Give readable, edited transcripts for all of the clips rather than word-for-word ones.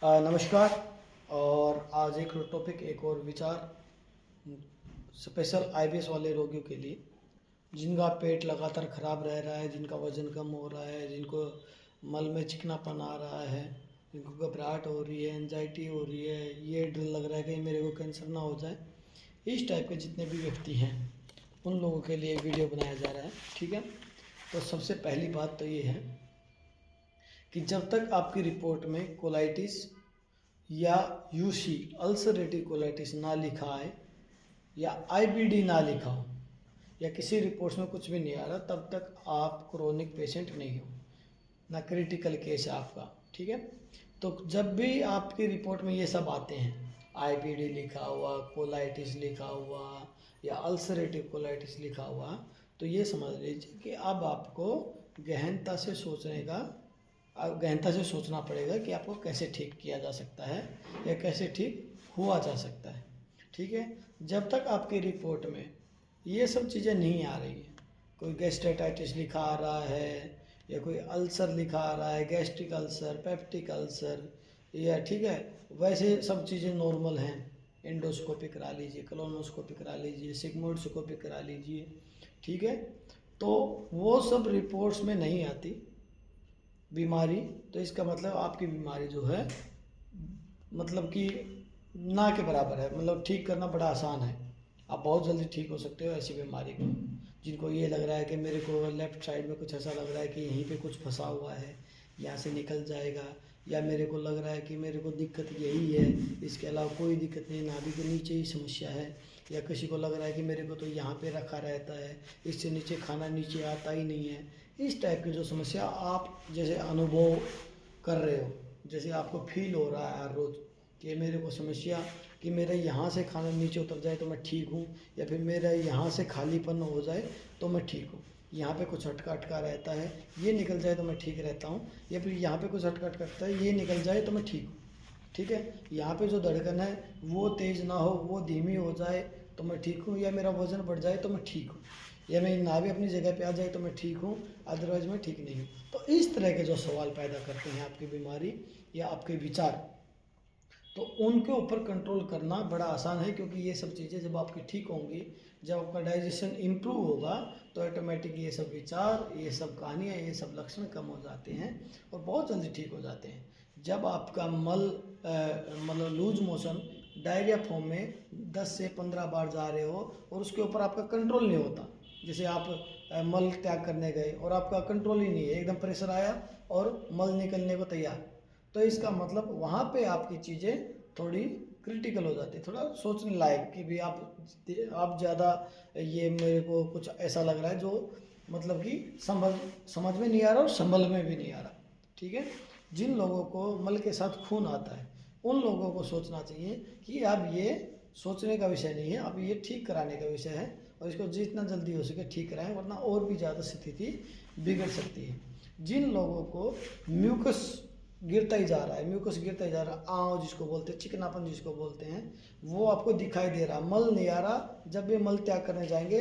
नमस्कार। और आज एक टॉपिक, एक और विचार स्पेशल आईबीएस वाले रोगियों के लिए, जिनका पेट लगातार खराब रह रहा है, जिनका वज़न कम हो रहा है, जिनको मल में चिकनापन आ रहा है, जिनको घबराहट हो रही है, एंजाइटी हो रही है, ये डर लग रहा है कहीं मेरे को कैंसर ना हो जाए। इस टाइप के जितने भी व्यक्ति हैं उन लोगों के लिए वीडियो बनाया जा रहा है। ठीक है, तो सबसे पहली बात तो ये है कि जब तक आपकी रिपोर्ट में कोलाइटिस या यूसी अल्सरेटिव कोलाइटिस ना लिखा है या आईबीडी ना लिखा हो या किसी रिपोर्ट्स में कुछ भी नहीं आ रहा, तब तक आप क्रोनिक पेशेंट नहीं हो, ना क्रिटिकल केस है आपका। ठीक है, तो जब भी आपकी रिपोर्ट में ये सब आते हैं, आईबीडी लिखा हुआ, कोलाइटिस लिखा हुआ या अल्सरेटिव कोलाइटिस लिखा हुआ, तो ये समझ लीजिए कि अब आपको गहनता से सोचना पड़ेगा कि आपको कैसे ठीक किया जा सकता है या कैसे ठीक हुआ जा सकता है। ठीक है, जब तक आपकी रिपोर्ट में ये सब चीज़ें नहीं आ रही है, कोई गैस्ट्रेटाइटिस लिखा आ रहा है या कोई अल्सर लिखा आ रहा है, गैस्ट्रिक अल्सर, पेप्टिक अल्सर, या ठीक है वैसे सब चीज़ें नॉर्मल हैं, एंडोस्कोपी करा लीजिए, कोलोनोस्कोपी करा लीजिए, सिग्मोइडस्कोपी करा लीजिए। ठीक है, तो वो सब रिपोर्ट्स में नहीं आती बीमारी, तो इसका मतलब आपकी बीमारी जो है मतलब कि ना के बराबर है, मतलब ठीक करना बड़ा आसान है। आप बहुत जल्दी ठीक हो सकते हो ऐसी बीमारी को। जिनको ये लग रहा है कि मेरे को लेफ़्ट साइड में कुछ ऐसा लग रहा है कि यहीं पे कुछ फंसा हुआ है, यहाँ से निकल जाएगा, या मेरे को लग रहा है कि मेरे को दिक्कत यही है, इसके अलावा कोई दिक्कत नहीं, नाभि के नीचे ही समस्या है, या किसी को लग रहा है कि मेरे को तो यहाँ पे रखा रहता है, इससे नीचे खाना नीचे आता ही नहीं है। इस टाइप की जो समस्या आप जैसे अनुभव कर रहे हो, जैसे आपको फील हो रहा है हर रोज़ कि मेरे को समस्या कि मेरा यहाँ से खाना नीचे उतर जाए तो मैं ठीक हूँ, या फिर मेरा यहाँ से खालीपन हो जाए तो मैं ठीक हूँ, यहाँ पे कुछ अटका अटका रहता है ये निकल जाए तो मैं ठीक रहता हूँ, या फिर यहाँ पे कुछ अटका अटकता है ये निकल जाए तो मैं ठीक हूँ। ठीक है, यहाँ पे जो धड़कन है वो तेज़ ना हो, वो धीमी हो जाए तो मैं ठीक हूँ, या मेरा वज़न बढ़ जाए तो मैं ठीक हूँ, या मेरी नाभि अपनी जगह पे आ जाए तो मैं ठीक हूँ, अदरवाइज मैं ठीक नहीं हूँ। तो इस तरह के जो सवाल पैदा करते हैं आपकी बीमारी या आपके विचार, तो उनके ऊपर कंट्रोल करना बड़ा आसान है, क्योंकि ये सब चीज़ें जब आपकी ठीक होंगी, जब आपका डाइजेशन इम्प्रूव होगा, तो ऑटोमेटिक ये सब विचार, ये सब कहानियाँ, ये सब लक्षण कम हो जाते हैं और बहुत जल्दी ठीक हो जाते हैं। जब आपका मतलब लूज मोशन डायरिया फॉर्म में 10 से 15 बार जा रहे हो और उसके ऊपर आपका कंट्रोल नहीं होता, जैसे आप मल त्याग करने गए और आपका कंट्रोल ही नहीं है, एकदम प्रेशर आया और मल निकलने को तैयार, तो इसका मतलब वहाँ पे आपकी चीज़ें थोड़ी क्रिटिकल हो जाती है, थोड़ा सोचने लायक कि भी आप ज़्यादा, ये मेरे को कुछ ऐसा लग रहा है जो मतलब कि समझ में नहीं आ रहा और संभल में भी नहीं आ रहा। ठीक है, जिन लोगों को मल के साथ खून आता है उन लोगों को सोचना चाहिए कि अब ये सोचने का विषय नहीं है, अब ये ठीक कराने का विषय है, और इसको जितना जल्दी हो सके ठीक कराएं, वरना और भी ज़्यादा स्थिति बिगड़ सकती है। जिन लोगों को म्यूकस गिरता ही जा रहा है, म्यूकस गिरता ही जा रहा है, आँव जिसको बोलते हैं, चिकनापन जिसको बोलते हैं, वो आपको दिखाई दे रहा, मल नहीं आ रहा, जब भी मल त्याग करने जाएंगे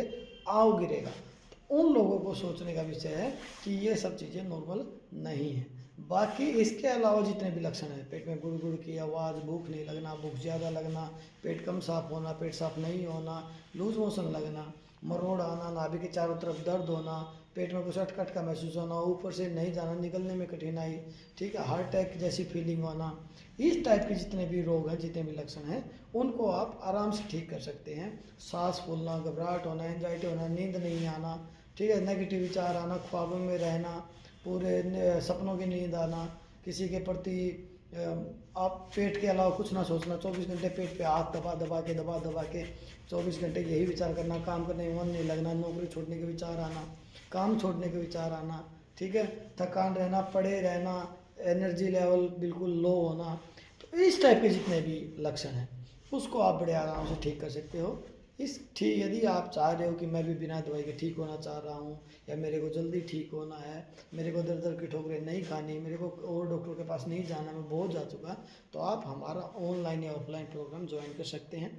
आँव गिरेगा, तो उन लोगों को सोचने का विषय है कि ये सब चीज़ें नॉर्मल नहीं है। बाकी इसके अलावा जितने भी लक्षण हैं, पेट में गुड़ गुड़ की आवाज़, भूख नहीं लगना, भूख ज़्यादा लगना, पेट कम साफ होना, पेट साफ नहीं होना, लूज मोशन लगना, मरोड़ आना, नाभि के चारों तरफ दर्द होना, पेट में कुछ अटकट का महसूस होना, ऊपर से नहीं जाना, निकलने में कठिनाई, ठीक है, हार्ट अटैक जैसी फीलिंग होना, इस टाइप के जितने भी रोग हैं, जितने भी लक्षण हैं, उनको आप आराम से ठीक कर सकते हैं। सांस फूलना, घबराहट होना, एंजाइटी होना, नींद नहीं आना, ठीक है, नेगेटिव विचार आना, ख्वाबों में रहना, पूरे सपनों की नींद आना, किसी के प्रति आप पेट के अलावा कुछ ना सोचना, 24 घंटे पेट पे हाथ दबा के 24 घंटे यही विचार करना, काम करने में मन नहीं लगना, नौकरी छोड़ने के विचार आना, काम छोड़ने के विचार आना, ठीक है, थकान रहना, पड़े रहना, एनर्जी लेवल बिल्कुल लो होना, तो इस टाइप के जितने भी लक्षण हैं उसको आप बड़े आराम से ठीक कर सकते हो। यदि आप चाह रहे हो कि मैं भी बिना दवाई के ठीक होना चाह रहा हूँ, या मेरे को जल्दी ठीक होना है, मेरे को दर दर की ठोकरें नहीं खानी, मेरे को और डॉक्टर के पास नहीं जाना, मैं बहुत जा चुका, तो आप हमारा ऑनलाइन या ऑफलाइन प्रोग्राम ज्वाइन कर सकते हैं।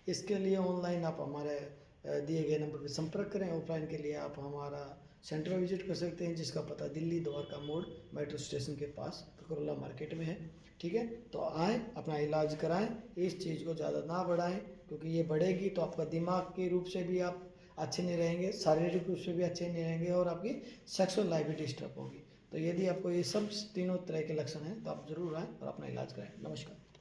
इसके लिए ऑनलाइन आप हमारे दिए गए नंबर पर संपर्क करें, ऑफलाइन के लिए आप हमारा सेंटर विजिट कर सकते हैं, जिसका पता दिल्ली द्वारका मोड़ मेट्रो स्टेशन के पास करोला मार्केट में है। ठीक है, तो आएँ अपना इलाज कराएं, इस चीज़ को ज़्यादा ना बढ़ाएं, क्योंकि ये बढ़ेगी तो आपका दिमाग के रूप से भी आप अच्छे नहीं रहेंगे, शारीरिक रूप से भी अच्छे नहीं रहेंगे और आपकी सेक्सुअल लाइफ भी डिस्टर्ब होगी। तो यदि आपको ये सब तीनों तरह के लक्षण हैं तो आप ज़रूर आएँ और अपना इलाज कराएं। नमस्कार।